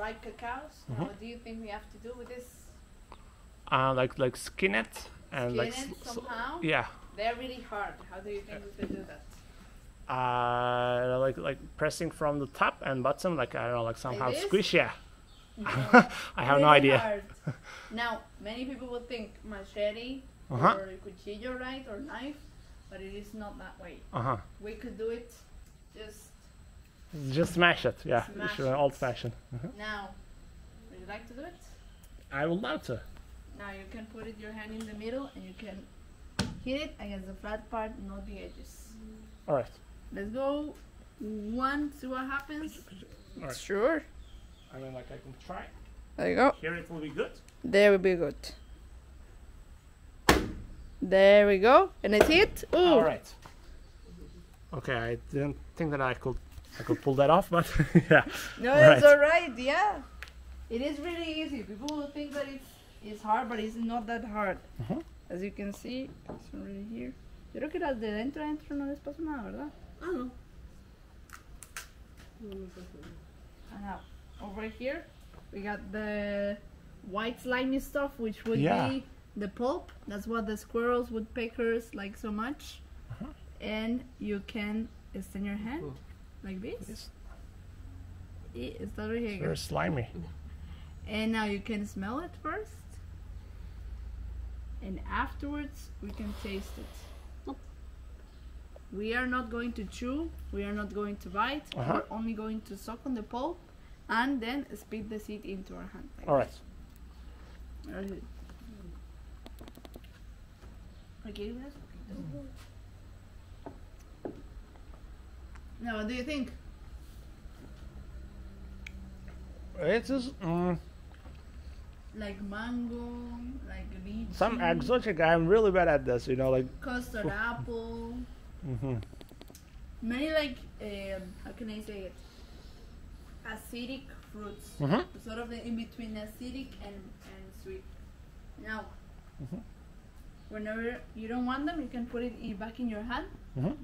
ripe cacaos. What do you think we have to do with this? Like skin it and Skin it somehow? Yeah. They're really hard. How do you think we could do that? Like pressing from the top and bottom, like I don't know, like somehow Like this? squish. Yeah. No. I have no Really idea. hard. Now, many people would think machete Uh-huh. or cuchillo, right, or knife, but it is not that way. We could do it Just smash it. Yeah. Smash Sure, it. old fashioned. now. Would you like to do it? I would love to. Now you can put your hand in the middle and you can hit it against the flat part, not the edges. All right. Let's go one, see what happens. All right. Sure. I mean, like I can try. There you go. Here it will be good. There will be good. There we go. And it's hit. Ooh. All right. Okay, I didn't think that I could pull that off, but yeah. No, All it's right. alright, yeah. It is really easy. People will think that it's hard, but it's not that hard. As you can see, it's already here. Yo creo que las de dentro no les pasa nada, ¿verdad? Ah, no. And now, over here, we got the white slimy stuff, which would Yeah. be the pulp. That's what the squirrels, woodpeckers like so much. And you can extend your hand like this. It's already It's here. very slimy. And now you can smell it first. And afterwards, we can taste it. We are not going to chew, we are not going to bite, we're only going to suck on the pulp and then spit the seed into our hand. Like All right. this. Okay, now, what do you think? It is Like mango, like lychee, some exotic. I'm really bad at this, you know, like. custard apple. Many like how can I say it? Acidic fruits, sort of in between acidic and sweet. Now, whenever you don't want them, you can put it back in your hand.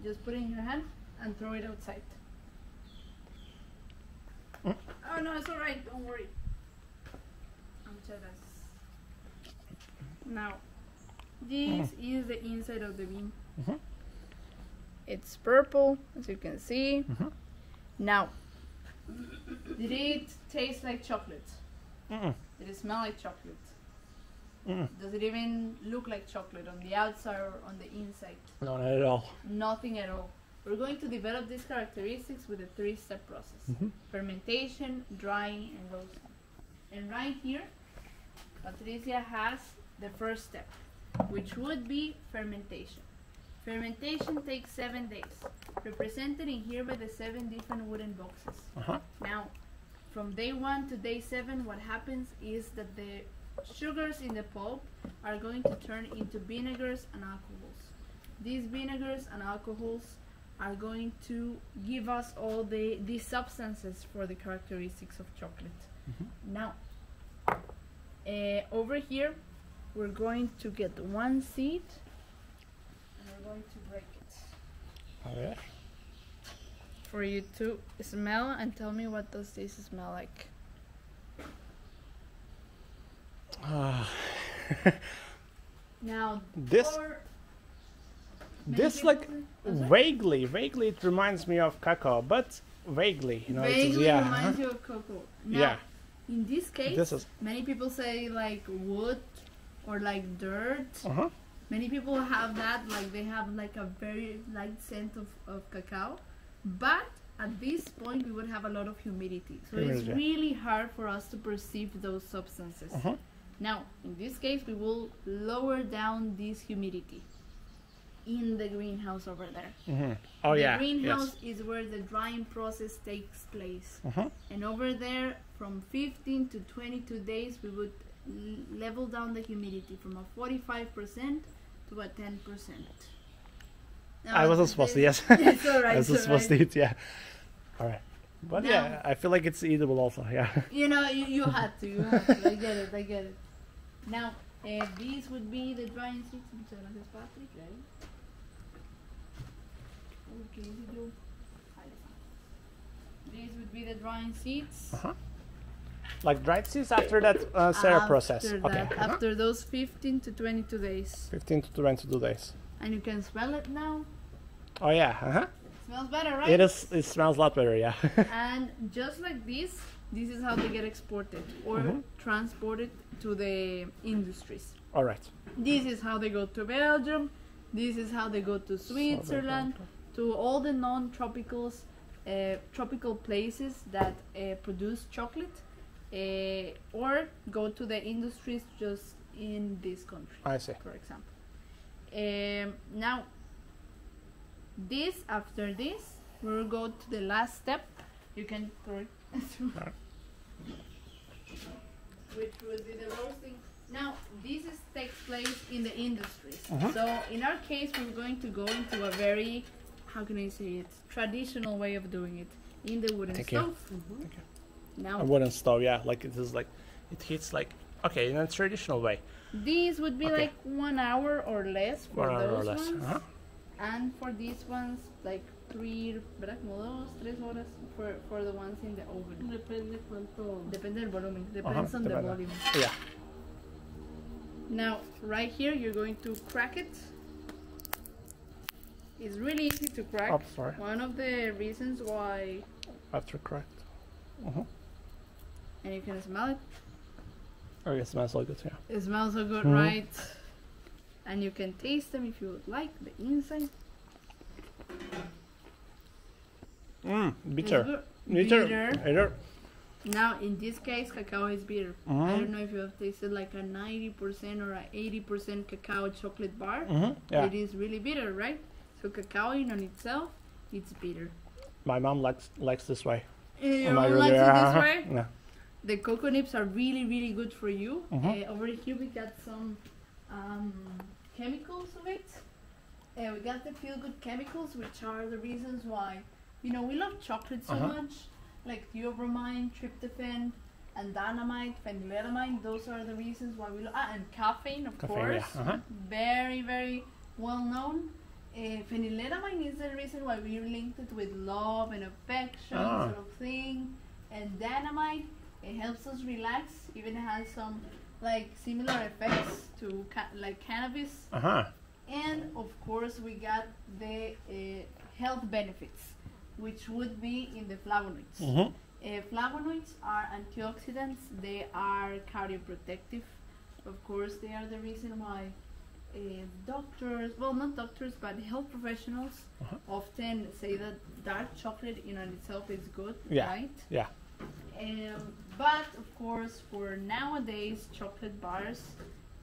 Just put it in your hand and throw it outside. Oh no, it's alright. Don't worry. I'm jealous. Now, this is the inside of the bean. It's purple, as you can see. Now, did it taste like chocolate? Did it smell like chocolate? Does it even look like chocolate on the outside or on the inside? No, not at all. Nothing at all. We're going to develop these characteristics with a 3-step process. Fermentation, drying, and roasting. And right here, Patricia has the first step, which would be fermentation. Fermentation takes 7 days, represented in here by the 7 different wooden boxes. Now, from day 1 to day 7, what happens is that the sugars in the pulp are going to turn into vinegars and alcohols. These vinegars and alcohols are going to give us all these substances for the characteristics of chocolate. Now, over here, we're going to get 1 seed and we're going to break it. Oh yeah. For you to smell and tell me what does this smell like. Now, This like vaguely it reminds me of cacao, but vaguely, you know. vaguely yeah. reminds you of cocoa. Now, Yeah. in this case, This is many people say like wood or like dirt. uh-huh. Many people have that, like they have like a very light scent of cacao, but at this point we would have a lot of humidity, so it's Humidity. really hard for us to perceive those substances. Now, in this case, we will lower down this humidity in the greenhouse over there. Oh The yeah. greenhouse is where the drying process takes place. And over there, from 15 to 22 days, we would level down the humidity from a 45% to a 10%. Now, I wasn't supposed to. Yes. It's alright. I wasn't supposed to eat. Yeah. All right. But Now- yeah, I feel like it's eatable also. Yeah. You know, you had to. You had to. I get it. Now, these would be the drying seeds. Muchas gracias, Patrick. Okay, these would be the drying seeds. Like dried seeds after that syrup process. That, after those 15 to 22 days. 15 to 22 days. And you can smell it now. Oh yeah, It smells better, right? It is. It smells a lot better, yeah. And just like this is how they get exported or transported to the industries. All right. This is how they go to Belgium. This is how they go to Switzerland, to all the non-tropicals, tropical places that produce chocolate, or go to the industries just in this country. I see. For example. Now, after this, we'll go to the last step. You can throw it. Which would be the roasting. Now, this takes place in the industries. So, in our case, we're going to go into a very, how can I say it, traditional way of doing it in the wooden stove. Thank you. Now, A wooden stove, yeah. Like it is like, it heats like, okay, in a traditional way. These would be like 1 hour or less for 1 hour those or less. ones. And for these ones, like 3, ¿verdad? Como 2, 3 horas for the ones in the oven. Depende cuánto. Depende del volumen. Depends on the volume. Yeah. Now, right here, you're going to crack it. It's really easy to crack. Oh, sorry. One of the reasons why... After cracked. And you can smell it. Oh, it smells so good, yeah. It smells so good, right? And you can taste them if you would like, the inside. Bitter. Bitter. Now, in this case, cacao is bitter. I don't know if you have tasted like a 90% or a 80% cacao chocolate bar. Yeah. It is really bitter, right? So cacao in on itself, it's bitter. My mom likes this way. Your mom likes it this way? Yeah. The cocoa nibs are really, really good for you. Over here we got some chemicals of it. We got the feel-good chemicals, which are the reasons why, you know, we love chocolate so much. Like theobromine, tryptophan, and dynamite, phenylethylamine. Those are the reasons why we love. And caffeine, of course. Yeah. Very, very well known. Phenylethylamine is the reason why we linked it with love and affection sort of thing. And dynamite, it helps us relax. Even has some like similar effects to like cannabis. And of course we got the health benefits, which would be in the flavonoids. Flavonoids are antioxidants. They are cardioprotective. Of course, they are the reason why doctors, well, not doctors, but health professionals often say that dark chocolate in and itself is good, right? Yeah. But of course, for nowadays chocolate bars,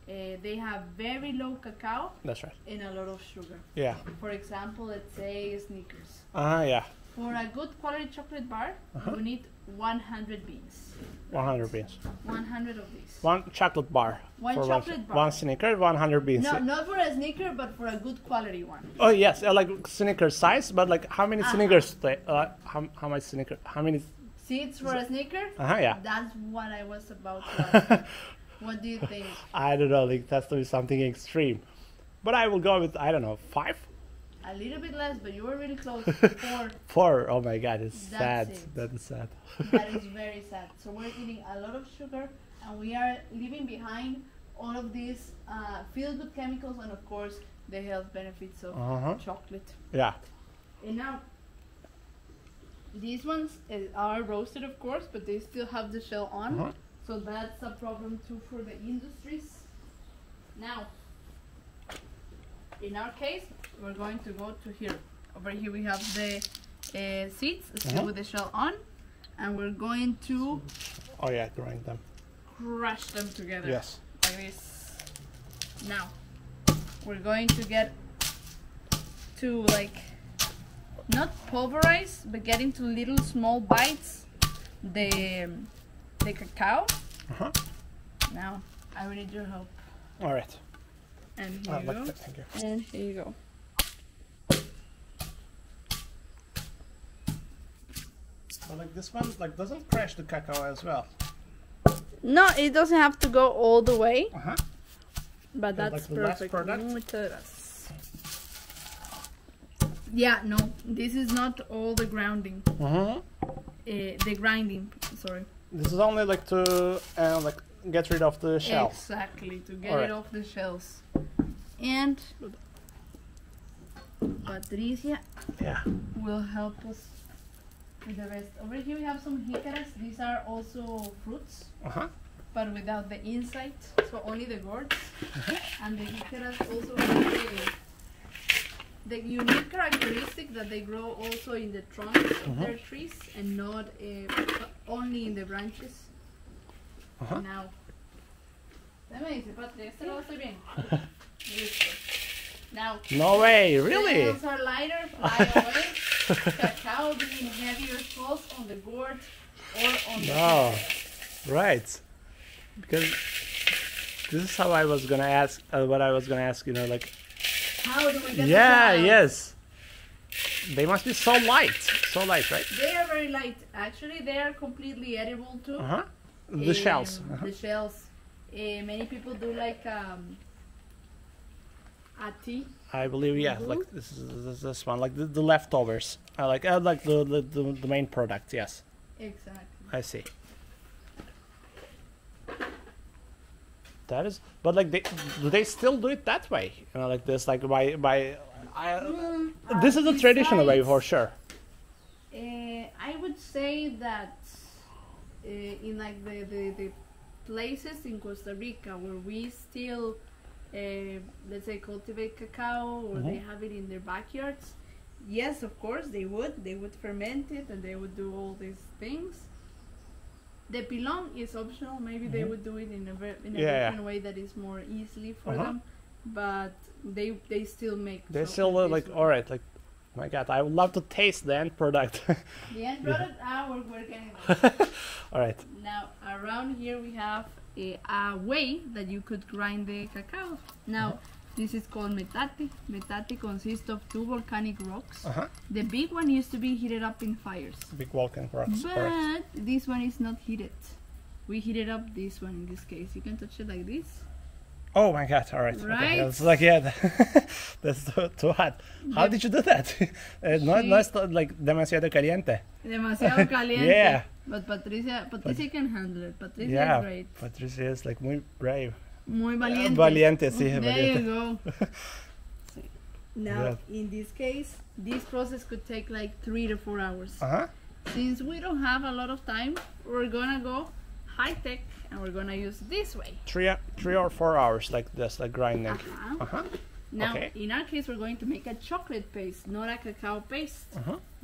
they have very low cacao. That's right. And a lot of sugar. Yeah. For example, let's say Snickers. Yeah. For a good quality chocolate bar, you need 100 beans. 100 beans. 100 of these. One chocolate bar. One chocolate bar. One Snicker, 100 beans. No, not for a Snicker, but for a good quality one. Oh yes, like Snicker size, but like how many Snickers? How much Snicker? How many? Seeds for a Snicker? Yeah. That's what I was about to ask. What do you think? I don't know. Like that's to be something extreme, but I will go with, I don't know, 5. A little bit less, but you were really close. 4. 4. Oh my God, it's sad. It. That is sad. That is very sad. So we're eating a lot of sugar, and we are leaving behind all of these feel-good chemicals, and of course the health benefits of chocolate. Yeah. And now, these ones are roasted, of course, but they still have the shell on. So that's a problem too for the industries. Now, in our case, we're going to go to here. Over here we have the seeds still with the shell on, and we're going to grind them. Crush them together. Yes. Like this. Now, we're going to get to like not pulverize, but get into little small bites the cacao. Now, I will need your help. All right. And here you go. Thank you. And here you go. So like this one, like doesn't crash the cacao as well. No, it doesn't have to go all the way. But that's like the perfect. last product? Muchas gracias. Yeah, no, this is not all the grounding. The grinding, sorry. This is only like to like get rid of the shell. Exactly, to get it off the shells. And Patricia will help us with the rest. Over here we have some jicaras. These are also fruits, but without the inside, so only the gourds. And the jicaras also have the unique characteristic that they grow also in the trunks of their trees and not only in the branches. Now, now, no way, really? The shells are lighter, fly away. Cacao being heavier falls on the gourd or on the right. Because this is how I was gonna ask. What I was gonna ask, you know, like. How do we get the cacao? Yes. They must be so light, right? They are very light. Actually, they are completely edible too. The shells. The shells. Many people do like a tea. I believe, like this one, like the leftovers. I like the main product. Yes. Exactly. I see. That is, but like do they still do it that way? You know, like this, like this is the traditional way for sure. I would say that in like the places in Costa Rica where we still let's say cultivate cacao or they have it in their backyards, yes, of course they would ferment it and they would do all these things. The pilon is optional. Maybe they would do it in a different way that is more easily for them, but they still make. They still like alright. Like, my God, I would love to taste the end product. The end product, we're getting there. Alright. Now around here we have a way that you could grind the cacao. Now this is called metate. Metate consists of two volcanic rocks. The big one used to be heated up in fires. Big volcanic rocks. But this one is not heated. We heated up this one in this case. You can touch it like this. Oh my God! Alright. Right? Okay. It's like that's too hot. How did you do that? No es like demasiado caliente. Demasiado caliente. Yeah. But Patricia can handle it. Patricia is great. Patricia is like muy brave. Muy valiente. Valiente, sí. There Valiente. you go. Now, in this case, this process could take like 3 to 4 hours. Since we don't have a lot of time, we're gonna go high tech and we're gonna use this way. 3 or 4 hours like this, like grinding. Now, in our case, we're going to make a chocolate paste, not a cacao paste.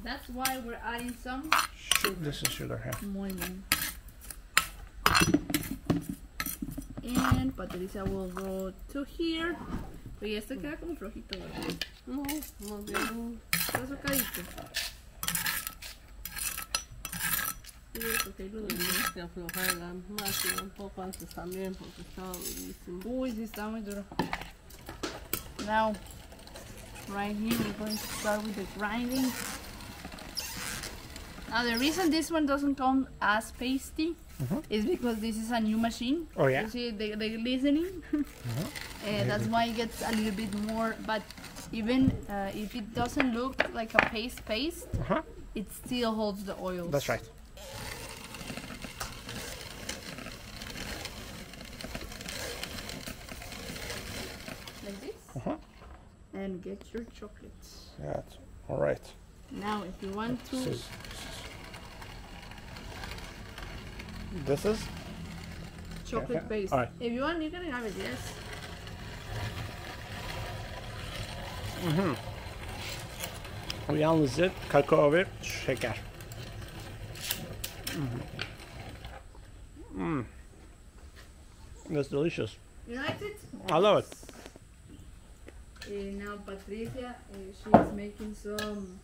That's why we're adding some sugar. This is sugar here. Muy bien. And Patricia will go to here. Oye, este queda como flojito, ¿verdad? No, más bien. Está socadito. Sí, porque lo tenemos que aflojar más y un poco antes también porque estaba durísimo. Uy, sí, está muy duro. Now, right here, we're going to start with the grinding. Now, the reason this one doesn't come as pasty is because this is a new machine. Oh yeah. You see the glistening. That's why it gets a little bit more. But even if it doesn't look like a paste, it still holds the oils. That's right. Like this. And get your chocolates. Yeah. All right. Now, if you want to. This is chocolate paste. All right. If you want, you can have it, yes. Bu yalnızca kakao ve şeker. That's delicious. You like it? I love it. Now Patricia, she's making some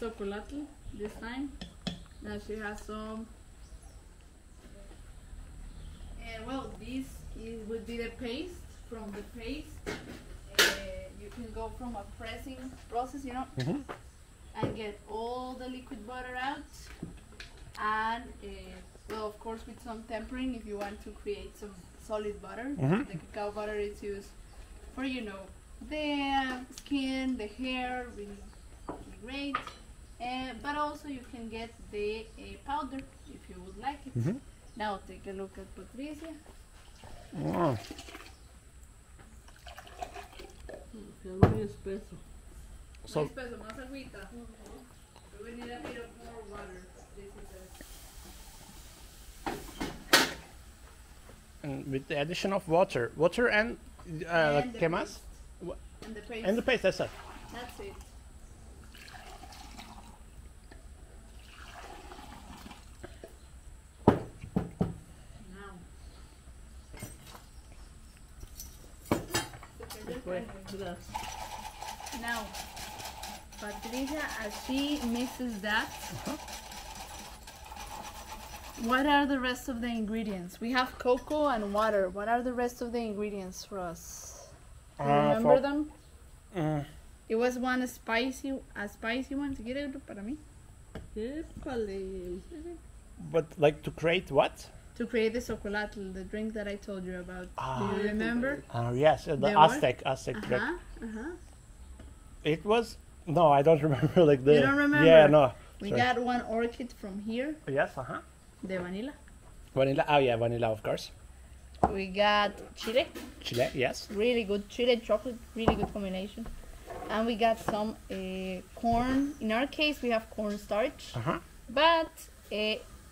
Xocolatl this time. Now she has some. Well, this would be the paste. From the paste, you can go from a pressing process, you know, and get all the liquid butter out. And well, of course, with some tempering, if you want to create some solid butter. The cacao butter is used for, you know, the skin, the hair, really great. But also also you can get the powder if you would like it. Now take a look at Patricia. Mm. Es muy espeso. So, Más peso, más agüita. We will need a bit of more water. This is and with the addition of water and and the ¿qué más? and the paste. And the paste, that's it. That's it. Now. Gracias. Now, Patricia, as she mixes that, what are the rest of the ingredients? We have cocoa and water. What are the rest of the ingredients for us? Do you remember them? It was a spicy one. ¿Se quiere otro para mí? Épale. But like to create what? To create the Xocolatl, the drink that I told you about. Do you remember? Yes, the The what? Aztek drink. Uh-huh. It was no, I don't remember like the. You don't remember? Yeah, no. We Sorry. got one orchid from here, Yes, the vanilla. vanilla. Oh yeah, vanilla of course. We got chile, Chile, yes. really good chile chocolate, really good combination. And we got some corn. In our case, we have cornstarch, but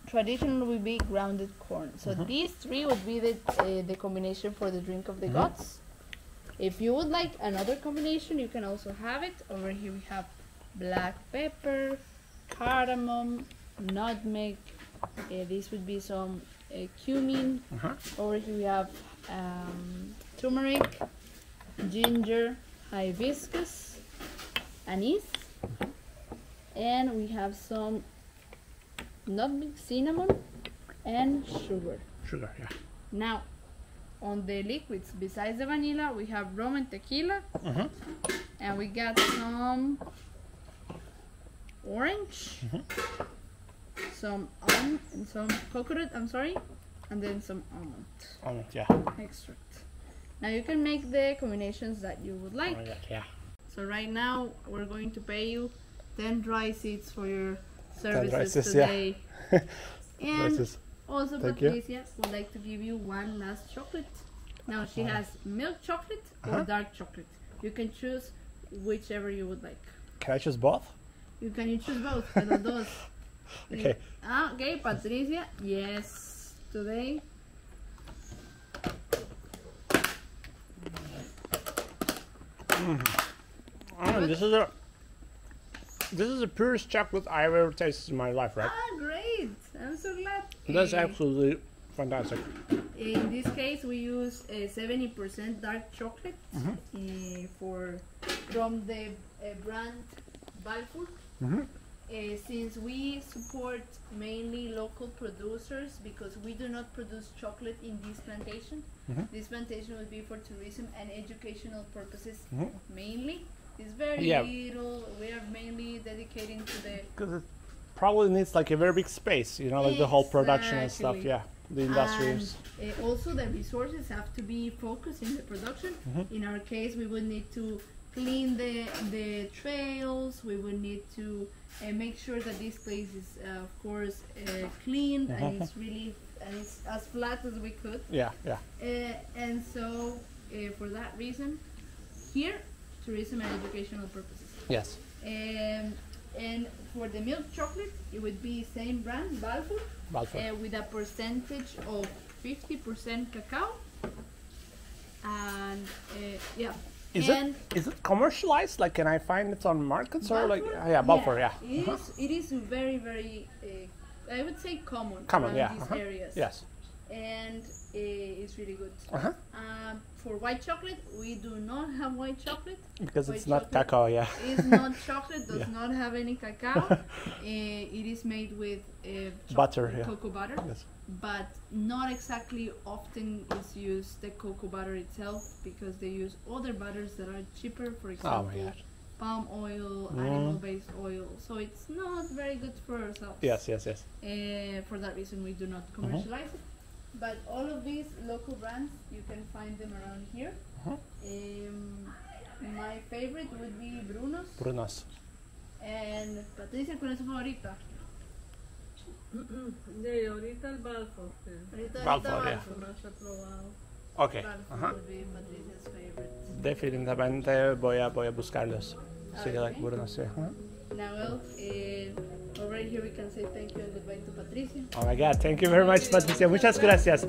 traditional would be grounded corn. So these three would be the combination for the drink of the gods. If you would like another combination, you can also have it. Over here we have black pepper, cardamom, nutmeg. This would be some cumin. Over here we have turmeric, ginger, hibiscus, anise, and we have some nutmeg, cinnamon, and sugar. Sugar, yeah. Now, on the liquids, besides the vanilla, we have rum and tequila, and we got some orange, some almond, and some coconut, and then some almond Almond, yeah. extract. Now you can make the combinations that you would like. Yeah. So right now we're going to pay you 10 dry seeds for your dry services seeds, yeah. today. And Gracias. also Thank you. Patricia would like to give you one last chocolate. Now she has milk chocolate or dark chocolate. You can choose whichever you would like. Can I choose both? You can choose both. De los dos. Okay. Okay, Patricia. Yes. Today. This is the purest chocolate I've ever tasted in my life, right? Ah, great. I'm so glad. That's absolutely fantastic. In this case, we use 70% dark chocolate from the brand Balfour. Since we support mainly local producers, because we do not produce chocolate in this plantation. This plantation will be for tourism and educational purposes mainly. It's very little. We are mainly dedicating to the. Because it probably needs like a very big space, you know, like the whole production and stuff. Exactly. Yeah, the industries. And also the resources have to be focused in the production. In our case, we would need to clean the trails. We would need to make sure that this place is, of course, clean and it's really it's as flat as we could. Yeah. And so, for that reason, here, tourism and educational purposes. Yes. And for the milk chocolate, it would be same brand, Balfour, with a percentage of 50% cacao. And Is it commercialized? Like, can I find it on markets Balfour? or like? Balfour, yeah. It is very, very, I would say common Common, around yeah. these areas. Yes. And it's really good. For white chocolate, we do not have white chocolate. Because white it's not chocolate cacao, yeah. It's not chocolate, does not have any cacao. It is made with Butter, yeah. cocoa butter. Yes. But not exactly often is used the cocoa butter itself, because they use other butters that are cheaper, for example, palm oil, animal-based oil. So it's not very good for ourselves. Yes. For that reason, we do not commercialize it. But all of these local brands, you can find them around here. My favorite would be Bruno's. And Patricia, ¿cuál es su favorita? De ahorita el Balfour. Balfour, yeah. No se ha probado. Okay. Balfour would be Patricia's favorite. Definitivamente voy a buscarlos. Sí, Okay. bueno, no sé. Now, well, over here we can say thank you and goodbye to Patricia. Oh my God, thank you very much, Patricia. Muchas gracias.